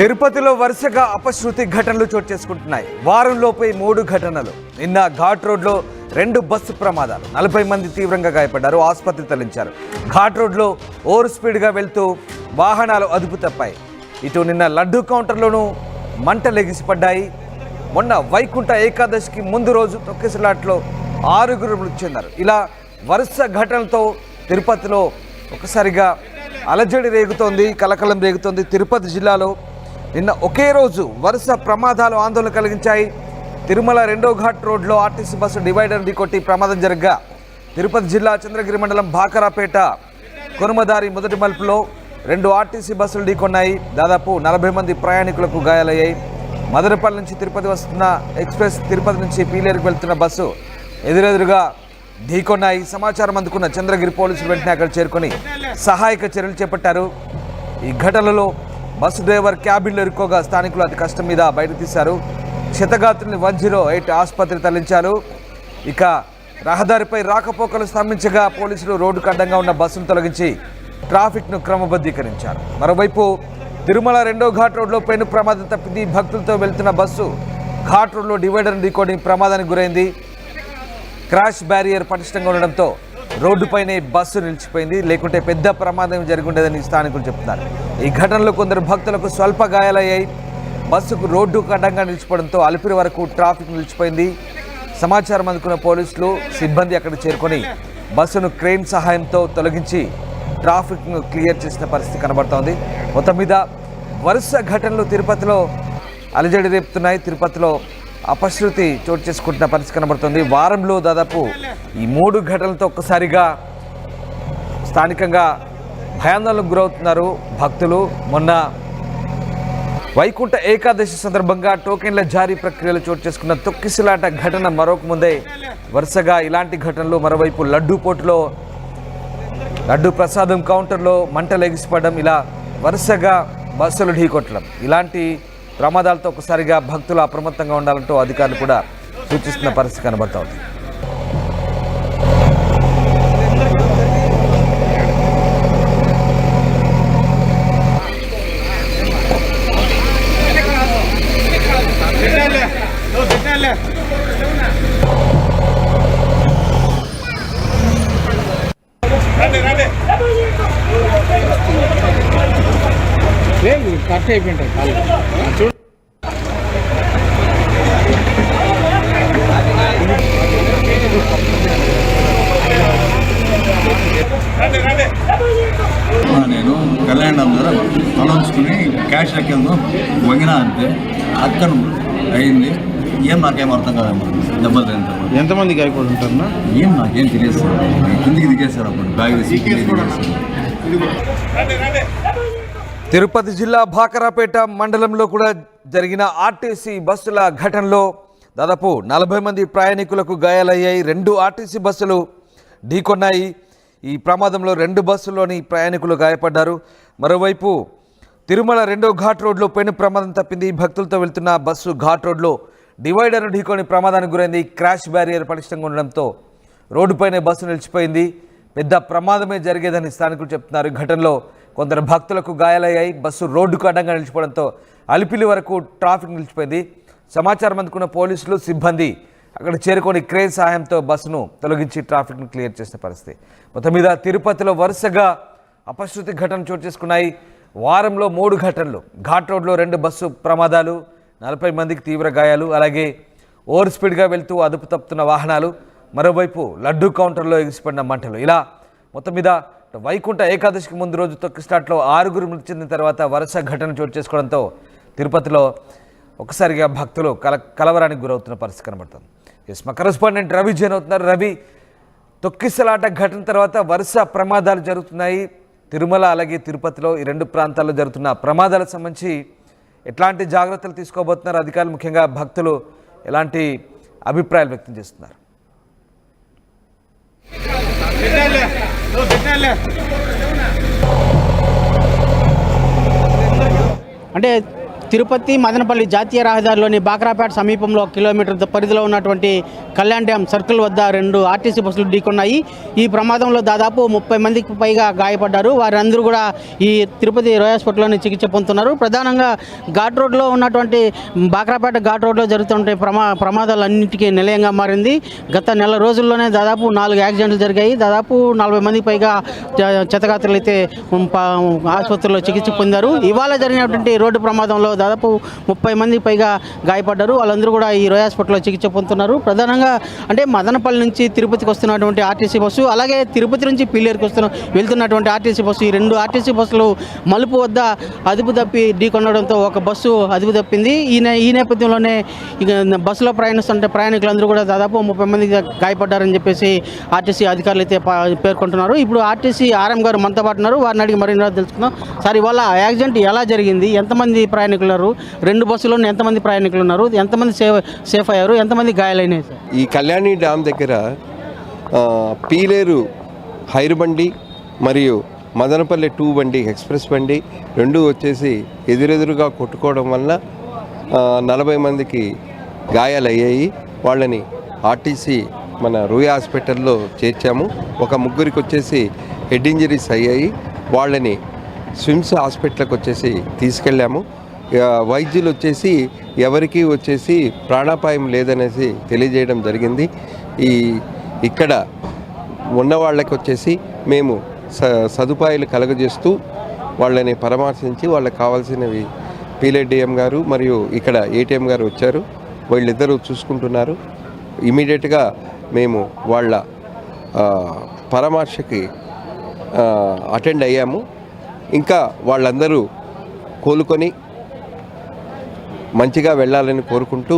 తిరుపతిలో వరుసగా అపశృతి ఘటనలు చోటు చేసుకుంటున్నాయి. వారంలోపై 3 ఘటనలు. నిన్న ఘాట్ రోడ్లో 2 బస్సు ప్రమాదాలు, 40 మంది తీవ్రంగా గాయపడ్డారు, ఆసుపత్రి తరలించారు. ఘాట్ రోడ్లో ఓవర్ స్పీడ్గా వెళ్తూ వాహనాలు అదుపు తప్పాయి. ఇటు నిన్న లడ్డూ కౌంటర్లోనూ మంటలు ఎగిసిపడ్డాయి. మొన్న వైకుంఠ ఏకాదశికి ముందు రోజు తొక్కిసలాట్లో 6 మృతి చెందారు. ఇలా వరుస ఘటనలతో తిరుపతిలో ఒకసారిగా అలజడి రేగుతోంది, కలకలం రేగుతోంది. తిరుపతి జిల్లాలో నిన్న ఒకే రోజు వరుస ప్రమాదాలు ఆందోళన కలిగించాయి. తిరుమల 2వ ఘాట్ రోడ్లో ఆర్టీసీ బస్సు డివైడర్ ఢీకొట్టి ప్రమాదం జరగ్గా తిరుపతి జిల్లా చంద్రగిరి మండలం భాకరాపేట కొనుమదారి మొదటి మలుపులో 2 ఆర్టీసీ బస్సులు ఢీకొన్నాయి. దాదాపు 40 మంది ప్రయాణికులకు గాయాలయ్యాయి. మదనపల్లి నుంచి తిరుపతి వస్తున్న ఎక్స్ప్రెస్ తిరుపతి నుంచి పీలేరుకు వెళ్తున్న బస్సు ఎదురెదురుగా ఢీకొన్నాయి. సమాచారం అందుకున్న చంద్రగిరి పోలీసులు వెంటనే అక్కడ చేరుకొని సహాయక చర్యలు చేపట్టారు. ఈ ఘటనలో బస్సు డ్రైవర్ క్యాబిన్లో ఇరుక్కోగా స్థానికులు అతి కష్టం మీద బయటకు తీశారు. క్షతగాత్రుల్ని 108 ఆసుపత్రి తరలించారు. ఇక రహదారిపై రాకపోకలు స్తంభించగా పోలీసులు రోడ్డుకు అడ్డంగా ఉన్న బస్సును తొలగించి ట్రాఫిక్ను క్రమబద్ధీకరించారు. మరోవైపు తిరుమల 2వ ఘాట్ రోడ్లో పెను ప్రమాదం తప్పింది. భక్తులతో వెళ్తున్న బస్సు ఘాట్ రోడ్లో డివైడర్ను ఢీకొని ప్రమాదానికి గురైంది. క్రాష్ బ్యారియర్ పటిష్టంగా ఉండడంతో రోడ్డుపైనే బస్సు నిలిచిపోయింది. లేకుంటే పెద్ద ప్రమాదం జరిగి ఉండేదని స్థానికులు చెప్తున్నారు. ఈ ఘటనలో కొందరు భక్తులకు స్వల్ప గాయాలయ్యాయి. బస్సుకు రోడ్డుకు అడ్డంగా నిలిచిపోవడంతో అలిపిరి వరకు ట్రాఫిక్ నిలిచిపోయింది. సమాచారం అందుకున్న పోలీసులు సిబ్బంది అక్కడ చేరుకొని బస్సును క్రెయిన్ సహాయంతో తొలగించి ట్రాఫిక్ను క్లియర్ చేసిన పరిస్థితి కనబడుతోంది. మొత్తం మీద వరుస ఘటనలు తిరుపతిలో అలజడి రేపుతున్నాయి. తిరుపతిలో అపశృతి చోటు చేసుకుంటున్న పరిస్థితి కనబడుతుంది. వారంలో దాదాపు ఈ 3 ఘటనలతో ఒక్కసారిగా స్థానికంగా భయాందోళనకు గురవుతున్నారు భక్తులు. మొన్న వైకుంఠ ఏకాదశి సందర్భంగా టోకెన్ల జారీ ప్రక్రియలు చోటు చేసుకున్న తొక్కిసలాట ఘటన మరొక ముందే వరుసగా ఇలాంటి ఘటనలు. మరోవైపు లడ్డూ పోటులో లడ్డూ ప్రసాదం కౌంటర్లో మంటలు ఎగిసిపడడం, ఇలా వరుసగా బస్సులు ఢీకొట్టడం, ఇలాంటి ప్రమాదాలతో ఒకసారిగా భక్తులు అప్రమత్తంగా ఉండాలంటూ అధికారులు కూడా సూచిస్తున్న పరిస్థితి కనబడుతోంది. కట్ అయిపోయింటాయి చూడు. నేను కళ్యాణం ద్వారా తలంచుకుని క్యాష్ ఎక్కేందు వంగినా అంతే అక్కడ అయింది. ఏం నాకేం అర్థం కాదమ్మా. దెబ్బలు తింటారు. ఎంతమంది గాయపడి ఉంటారన్నా? ఏం నాకేం తెలియదు. కిందికి దిగేశారు. అప్పుడు బ్యాగ్ తీసి కిందికి దిగేశారు. తిరుపతి జిల్లా భాకరాపేట మండలంలో కూడా జరిగిన ఆర్టీసీ బస్సుల ఘటనలో దాదాపు 40 మంది ప్రయాణికులకు గాయాలయ్యాయి. 2 ఆర్టీసీ బస్సులు ఢీకొన్నాయి. ఈ ప్రమాదంలో 2 బస్సుల్లోని ప్రయాణికులు గాయపడ్డారు. మరోవైపు తిరుమల 2వ ఘాట్ రోడ్లో పెను ప్రమాదం తప్పింది. భక్తులతో వెళ్తున్న బస్సు ఘాట్ రోడ్లో డివైడర్ను ఢీకొని ప్రమాదానికి గురైంది. క్రాష్ బ్యారియర్ పటిష్టంగా ఉండడంతో రోడ్డుపైనే బస్సు నిలిచిపోయింది. పెద్ద ప్రమాదమే జరిగేదని స్థానికులు చెప్తున్నారు. ఈ ఘటనలో కొందరు భక్తులకు గాయాలయ్యాయి. బస్సు రోడ్డుకు అడ్డంగా నిలిచిపోవడంతో అలిపిలి వరకు ట్రాఫిక్ నిలిచిపోయింది. సమాచారం అందుకున్న పోలీసులు సిబ్బంది అక్కడ చేరుకొని క్రేన్ సహాయంతో బస్సును తొలగించి ట్రాఫిక్ను క్లియర్ చేసిన పరిస్థితి. మొత్తం మీద తిరుపతిలో వరుసగా అపశృతి ఘటనలు చోటు చేసుకున్నాయి. వారంలో 3 ఘటనలు. ఘాట్ రోడ్లో 2 బస్సు ప్రమాదాలు, 40 మందికి తీవ్ర గాయాలు, అలాగే ఓవర్ స్పీడ్గా వెళ్తూ అదుపు తప్పుతున్న వాహనాలు, మరోవైపు లడ్డూ కౌంటర్లో ఎగిసిపడిన మంటలు, ఇలా మొత్తం మీద వైకుంఠ ఏకాదశికి ముందు రోజు తొక్కిసలాట్లో 6 మృతి చెందిన తర్వాత వరుస ఘటన చోటు చేసుకోవడంతో తిరుపతిలో ఒకసారిగా భక్తులు కలవరానికి గురవుతున్న పరిస్థితి కనబడుతుంది. మా కరెస్పాండెంట్ రవి జైన్ అవుతున్నారు. రవి, తొక్కిసలాట ఘటన తర్వాత వరుస ప్రమాదాలు జరుగుతున్నాయి తిరుమల అలాగే తిరుపతిలో. ఈ 2 ప్రాంతాల్లో జరుగుతున్న ప్రమాదాలకు సంబంధించి ఎట్లాంటి జాగ్రత్తలు తీసుకోబోతున్నారు అధికారులు, ముఖ్యంగా భక్తులు ఎలాంటి అభిప్రాయాలు వ్యక్తం చేస్తున్నారు? అంటే తిరుపతి మదనపల్లి జాతీయ రహదారిలోని బాక్రాపేట సమీపంలో కిలోమీటర్ పరిధిలో ఉన్నటువంటి కళ్యాణ్ డ్యామ్ సర్కిల్ వద్ద 2 ఆర్టీసీ బస్సులు ఢీకొన్నాయి. ఈ ప్రమాదంలో దాదాపు 30 మందికి పైగా గాయపడ్డారు. వారందరూ కూడా ఈ తిరుపతి రోయల్ హాస్పిటల్లోని చికిత్స పొందుతున్నారు. ప్రధానంగా ఘాట్ రోడ్లో ఉన్నటువంటి బాక్రాపేట ఘాట్ రోడ్లో జరుగుతుంటే ప్రమాదాలన్నింటికీ నిలయంగా మారింది. గత నెల రోజుల్లోనే దాదాపు 4 యాక్సిడెంట్లు జరిగాయి. దాదాపు 40 మందికి పైగా క్షతగాత్రులు అయితే ఆసుపత్రిలో చికిత్స పొందారు. ఇవాళ జరిగినటువంటి రోడ్డు ప్రమాదంలో దాదాపు 30 మందికి పైగా గాయపడ్డారు. వాళ్ళందరూ కూడా ఈ రోయల్ హాస్పిటల్లో చికిత్స పొందుతున్నారు. ప్రధానంగా అంటే మదనపల్లి నుంచి తిరుపతికి వస్తున్నటువంటి ఆర్టీసీ బస్సు, అలాగే తిరుపతి నుంచి పీలేరుకి వెళ్తున్నటువంటి ఆర్టీసీ బస్సు, ఈ 2 ఆర్టీసీ బస్సులు మలుపు వద్ద అదుపు తప్పి ఢీకొనడంతో ఒక బస్సు అదుపు తప్పింది. ఈ నేపథ్యంలోనే ఇక బస్సులో ప్రయాణిస్తుంటే ప్రయాణికులందరూ కూడా దాదాపు 30 మంది గాయపడ్డారని చెప్పేసి ఆర్టీసీ అధికారులు అయితే పేర్కొంటున్నారు. ఇప్పుడు ఆర్టీసీ ఆర్ఎం గారు మనతో పాటు ఉన్నారు. వారిని అడిగి మరిన్ని తెలుసుకుందాం. సార్, ఇవాళ యాక్సిడెంట్ ఎలా జరిగింది? ఎంతమంది ప్రయాణికులు ఉన్నారు? 2 బస్సులో ఎంతమంది ప్రయాణికులు ఉన్నారు? ఎంతమంది సేఫ్ అయ్యారు? ఎంతమంది గాయాలైనాయి సార్? ఈ కళ్యాణి డ్యామ్ దగ్గర పీలేరు హైరు బండి మరియు మదనపల్లి 2 బండి ఎక్స్ప్రెస్ బండి 2 వచ్చేసి ఎదురెదురుగా కొట్టుకోవడం వల్ల 40 మందికి గాయాలయ్యాయి. వాళ్ళని ఆర్టీసీ మన రూయా హాస్పిటల్లో చేర్చాము. ఒక 3 వచ్చేసి హెడ్ ఇంజరీస్ అయ్యాయి. వాళ్ళని స్విమ్స్ హాస్పిటల్కి వచ్చేసి తీసుకెళ్ళాము. వైద్యులు వచ్చేసి ఎవరికి వచ్చేసి ప్రాణాపాయం లేదనేసి తెలియజేయడం జరిగింది. ఇక్కడ ఉన్న వాళ్ళకి వచ్చేసి మేము సదుపాయాలు కలుగజేస్తూ వాళ్ళని పరామర్శించి వాళ్ళకి కావాల్సినవి పీలేడిఎం గారు మరియు ఇక్కడ ఏటీఎం గారు వచ్చారు. వీళ్ళిద్దరూ చూసుకుంటున్నారు. ఇమీడియట్గా మేము వాళ్ళ పరామర్శకి అటెండ్ అయ్యాము. ఇంకా వాళ్ళందరూ కోలుకొని మంచిగా వెళ్ళాలని కోరుకుంటూ.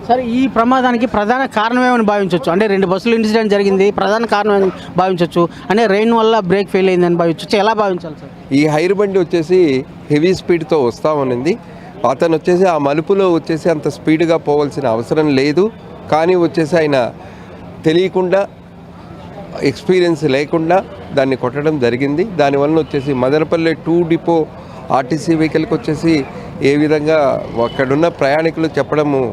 సార్, ఈ ప్రమాదానికి ప్రధాన కారణం ఏమని భావించవచ్చు? అంటే 2 బస్సులు ఇన్సిడెంట్ జరిగింది, ప్రధాన కారణం ఏమని భావించవచ్చు? అంటే రెయిన్ వల్ల బ్రేక్ ఫెయిల్ అయిందని భావించవచ్చు. ఎలా భావించాలి సార్? ఈ హైర్ బండి వచ్చేసి హెవీ స్పీడ్తో వస్తూ ఉన్నింది. అతను వచ్చేసి ఆ మలుపులో వచ్చేసి అంత స్పీడ్గా పోవాల్సిన అవసరం లేదు. కానీ వచ్చేసి ఆయన తెలియకుండా ఎక్స్పీరియన్స్ లేకుండా దాన్ని కొట్టడం జరిగింది. దానివల్ల వచ్చేసి మదనపల్లి 2 డిపో ఆర్టీసీ వెహికల్కి వచ్చేసి ఏ విధంగా అక్కడున్న ప్రయాణికులు చెప్పడము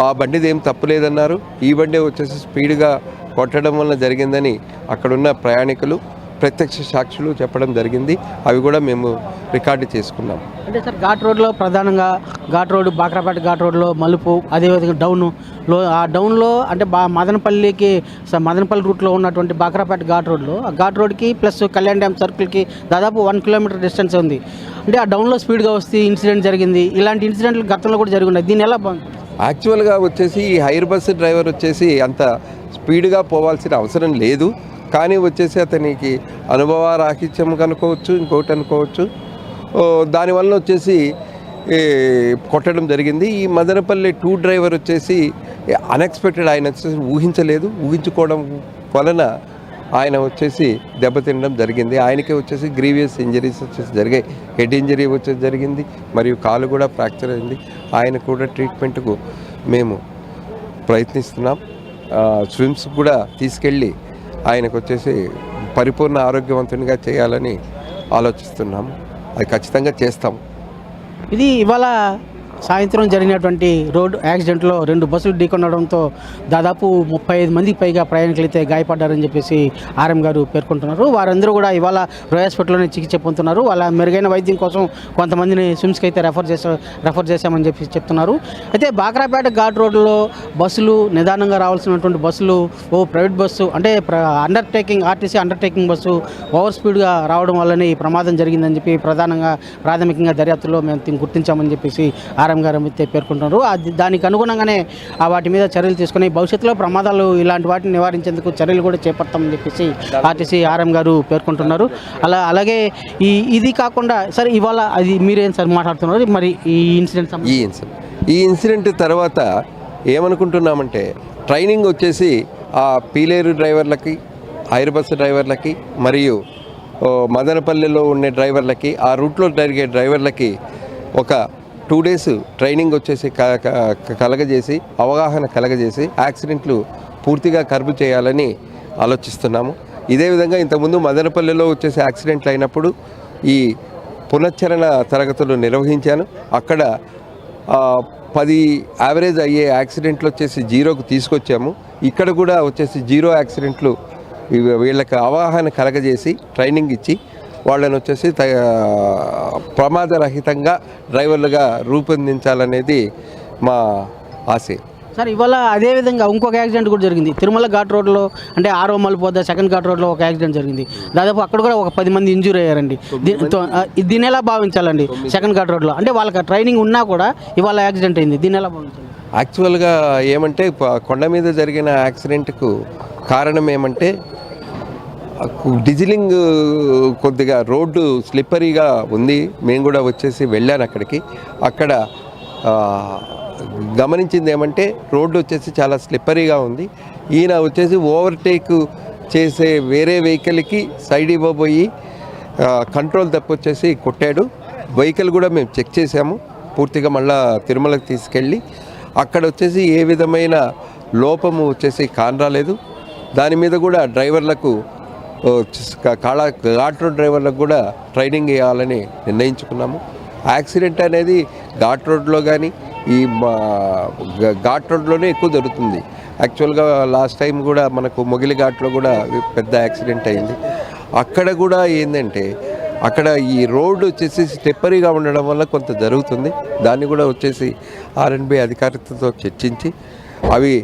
ఆ బండిది ఏం తప్పులేదన్నారు. ఈ బండి వచ్చేసి స్పీడ్గా కొట్టడం వల్ల జరిగిందని అక్కడున్న ప్రయాణికులు ప్రత్యక్ష సాక్షులు చెప్పడం జరిగింది. అవి కూడా మేము రికార్డు చేసుకున్నాం. అంటే సార్, ఘాట్ రోడ్లో ప్రధానంగా ఘాట్ రోడ్డు బాక్రాపేట ఘాట్ రోడ్లో మలుపు, అదేవిధంగా డౌన్లో ఆ డౌన్లో అంటే మదనపల్లి రూట్లో ఉన్నటువంటి బాక్రాపేట ఘాట్ రోడ్లో ఆ ఘాట్ రోడ్కి ప్లస్ కళ్యాణ్ డ్యామ్ సర్కిల్కి దాదాపు 1 కిలోమీటర్ డిస్టెన్స్ ఉంది. అంటే ఆ డౌన్లో స్పీడ్గా వస్తే ఇన్సిడెంట్ జరిగింది. ఇలాంటి ఇన్సిడెంట్లు గతంలో కూడా జరిగి ఉన్నాయి. దీన్ని ఎలా బాగుంది? యాక్చువల్గా వచ్చేసి ఈ హైర్ బస్సు డ్రైవర్ వచ్చేసి అంత స్పీడ్గా పోవాల్సిన అవసరం లేదు. కానీ వచ్చేసి అతనికి అనుభవరాహిత్యం అనుకోవచ్చు, ఇంకోటి అనుకోవచ్చు. దానివల్ల వచ్చేసి కొట్టడం జరిగింది. ఈ మదనపల్లి 2 డ్రైవర్ వచ్చేసి అన్ఎక్స్పెక్టెడ్, ఆయన వచ్చేసి ఊహించుకోవడం వలన ఆయన వచ్చేసి దెబ్బతినడం జరిగింది. ఆయనకే వచ్చేసి గ్రీవియస్ ఇంజరీస్ వచ్చేసి జరిగాయి. హెడ్ ఇంజరీ వచ్చేసి జరిగింది మరియు కాలు కూడా ఫ్రాక్చర్ అయింది. ఆయన కూడా ట్రీట్మెంట్కు మేము ప్రయత్నిస్తున్నాం. స్విమ్స్ కూడా తీసుకెళ్ళి ఆయనకు వచ్చేసి పరిపూర్ణ ఆరోగ్యవంతునిగా చేయాలని ఆలోచిస్తున్నాము. అది ఖచ్చితంగా చేస్తాం. ఇది ఇవాళ సాయంత్రం జరిగినటువంటి రోడ్ యాక్సిడెంట్లో 2 బస్సులు ఢీకొనడంతో దాదాపు 35 మందికి పైగా ప్రయాణికులు అయితే గాయపడ్డారని చెప్పేసి ఆర్ఎం గారు పేర్కొంటున్నారు. వారందరూ కూడా ఇవాళ రోయల్ హాస్పిటల్లోనే చికిత్స పొందుతున్నారు. వాళ్ళ మెరుగైన వైద్యం కోసం కొంతమందిని స్విమ్స్కి అయితే రెఫర్ చేశామని చెప్పి చెప్తున్నారు. అయితే బాక్రాపేట ఘాట్ రోడ్లో బస్సులు నిదానంగా రావాల్సినటువంటి బస్సులు ప్రైవేట్ బస్సు అంటే ఆర్టీసీ అండర్టేకింగ్ బస్సు ఓవర్ స్పీడ్గా రావడం వల్లనే ఈ ప్రమాదం జరిగిందని చెప్పి ప్రాథమికంగా దర్యాప్తులో మేము గుర్తించామని చెప్పేసి ఆర్ఎం గారు అయితే పేర్కొంటున్నారు. దానికి అనుగుణంగానే వాటి మీద చర్యలు తీసుకుని భవిష్యత్తులో ప్రమాదాలు ఇలాంటి వాటిని నివారించేందుకు చర్యలు కూడా చేపడతామని చెప్పేసి ఆర్టీసీ ఆర్ఎం గారు పేర్కొంటున్నారు. అలాగే ఇది కాకుండా సార్, ఇవాళ అది మీరేం సార్ మాట్లాడుతున్నారు? మరి ఈ ఇన్సిడెంట్ తర్వాత ఏమనుకుంటున్నామంటే, ట్రైనింగ్ వచ్చేసి ఆ పీలేరు డ్రైవర్లకి, హైర్ బస్సు డ్రైవర్లకి మరియు మదనపల్లిలో ఉండే డ్రైవర్లకి, ఆ రూట్లో జరిగే డ్రైవర్లకి ఒక 2 days ట్రైనింగ్ వచ్చేసి కలగజేసి అవగాహన కలగజేసి యాక్సిడెంట్లు పూర్తిగా కర్బు చేయాలని ఆలోచిస్తున్నాము. ఇదే విధంగా ఇంతకుముందు మదనపల్లిలో వచ్చేసి యాక్సిడెంట్లు అయినప్పుడు ఈ పునశ్చరణ తరగతులు నిర్వహించాను. అక్కడ 10 యావరేజ్ అయ్యే యాక్సిడెంట్లు వచ్చేసి జీరోకు తీసుకొచ్చాము. ఇక్కడ కూడా వచ్చేసి జీరో యాక్సిడెంట్లు వీళ్ళకి అవగాహన కలగజేసి ట్రైనింగ్ ఇచ్చి వాళ్ళని వచ్చేసి ప్రమాదరహితంగా డ్రైవర్లుగా రూపొందించాలనేది మా ఆశయం. సార్ ఇవాళ అదేవిధంగా ఇంకొక యాక్సిడెంట్ కూడా జరిగింది తిరుమల ఘాట్ రోడ్లో, అంటే 6వ మలుపు వద్ద సెకండ్ ఘాట్ రోడ్లో ఒక యాక్సిడెంట్ జరిగింది. దాదాపు అక్కడ కూడా ఒక 10 మంది ఇంజూర్ అయ్యారండి. దీన్ని ఎలా భావించాలండి? సెకండ్ ఘాట్ రోడ్లో అంటే వాళ్ళకి ట్రైనింగ్ ఉన్నా కూడా ఇవాళ యాక్సిడెంట్ అయింది, దీన్ని ఎలా భావించాలి? యాక్చువల్గా ఏమంటే కొండ మీద జరిగిన యాక్సిడెంట్కు కారణం ఏమంటే డిజిలింగ్ కొద్దిగా రోడ్డు స్లిప్పరీగా ఉంది. మేము కూడా వచ్చేసి వెళ్ళాను అక్కడికి. అక్కడ గమనించింది ఏమంటే రోడ్డు వచ్చేసి చాలా స్లిప్పరీగా ఉంది. ఈయన వచ్చేసి ఓవర్టేక్ చేసే వేరే వెహికల్కి సైడ్ ఇవ్వబోయి కంట్రోల్ తప్పొచ్చేసి కొట్టాడు. వెహికల్ కూడా మేము చెక్ చేసాము పూర్తిగా. మళ్ళా తిరుమలకి తీసుకెళ్ళి అక్కడ వచ్చేసి ఏ విధమైన లోపము వచ్చేసి కానరాలేదు. దాని మీద కూడా డ్రైవర్లకు ఘాట్ రోడ్ డ్రైవర్లకు కూడా ట్రైనింగ్ ఇవ్వాలని నిర్ణయించుకున్నాము. యాక్సిడెంట్ అనేది ఘాట్ రోడ్లో కానీ ఈ ఘాట్ రోడ్లోనే ఎక్కువ జరుగుతుంది. యాక్చువల్గా లాస్ట్ టైం కూడా మనకు మొగిలి ఘాట్లో కూడా పెద్ద యాక్సిడెంట్ అయింది. అక్కడ కూడా ఏంటంటే అక్కడ ఈ రోడ్డు వచ్చేసి స్టెప్పరీగా ఉండడం వల్ల కొంత జరుగుతుంది. దాన్ని కూడా వచ్చేసి ఆర్ఎన్బి అధికారులతో చర్చించి అవి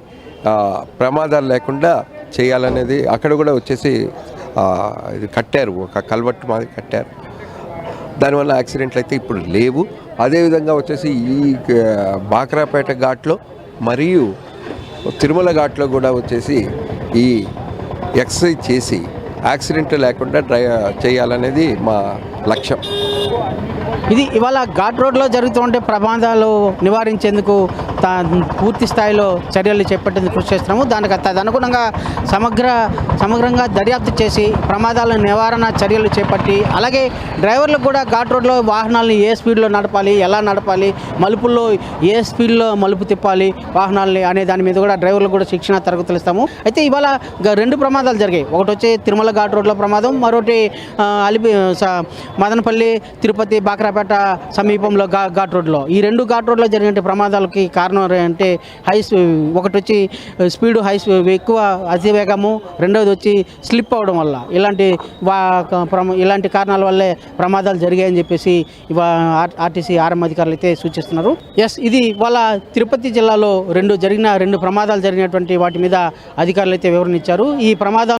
ప్రమాదాలు లేకుండా చేయాలనేది అక్కడ కూడా వచ్చేసి ఇది కట్టారు, ఒక కల్వర్ట్ మాది కట్టారు. దానివల్ల యాక్సిడెంట్లు అయితే ఇప్పుడు లేవు. అదేవిధంగా వచ్చేసి ఈ బాక్రాపేట ఘాట్లో మరియు తిరుమల ఘాట్లో కూడా వచ్చేసి ఈ ఎక్సర్సైజ్ చేసి యాక్సిడెంట్ లేకుండా చేయాలనేది మా లక్ష్యం. ఇది ఇవాళ ఘాట్ రోడ్లో జరుగుతుంటే ప్రమాదాలు నివారించేందుకు పూర్తి స్థాయిలో చర్యలు చేపట్టేందుకు కృషి చేస్తున్నాము. దానికి తదనుగుణంగా సమగ్రంగా దర్యాప్తు చేసి ప్రమాదాల నివారణ చర్యలు చేపట్టి, అలాగే డ్రైవర్లకు కూడా ఘాట్ రోడ్లో వాహనాలను ఏ స్పీడ్లో నడపాలి, ఎలా నడపాలి, మలుపుల్లో ఏ స్పీడ్లో మలుపు తిప్పాలి వాహనాలని అనే దాని మీద కూడా డ్రైవర్లకు కూడా శిక్షణ తరగతులు ఇస్తాము. అయితే ఇవాళ 2 ప్రమాదాలు జరిగాయి. ఒకటి వచ్చి తిరుమల ఘాట్ రోడ్లో ప్రమాదం, మరొకటి మదనపల్లి తిరుపతి బాక్రాపేట సమీపంలో ఘాట్ రోడ్లో. ఈ 2 ఘాట్ రోడ్లో జరిగిన ప్రమాదాలకి కారణం అంటే ఒకటి వచ్చి స్పీడు ఎక్కువ అతివేగము, రెండవది వచ్చి స్లిప్ అవడం వల్ల ఇలాంటి కారణాల వల్లే ప్రమాదాలు జరిగాయని చెప్పేసి ఆర్టీసీ ఆర్ఎం అధికారులు అయితే సూచిస్తున్నారు. ఇది వాళ్ళ తిరుపతి జిల్లాలో 2 ప్రమాదాలు జరిగినటువంటి వాటి మీద అధికారులు అయితే వివరణ ఇచ్చారు. ఈ ప్రమాదాలు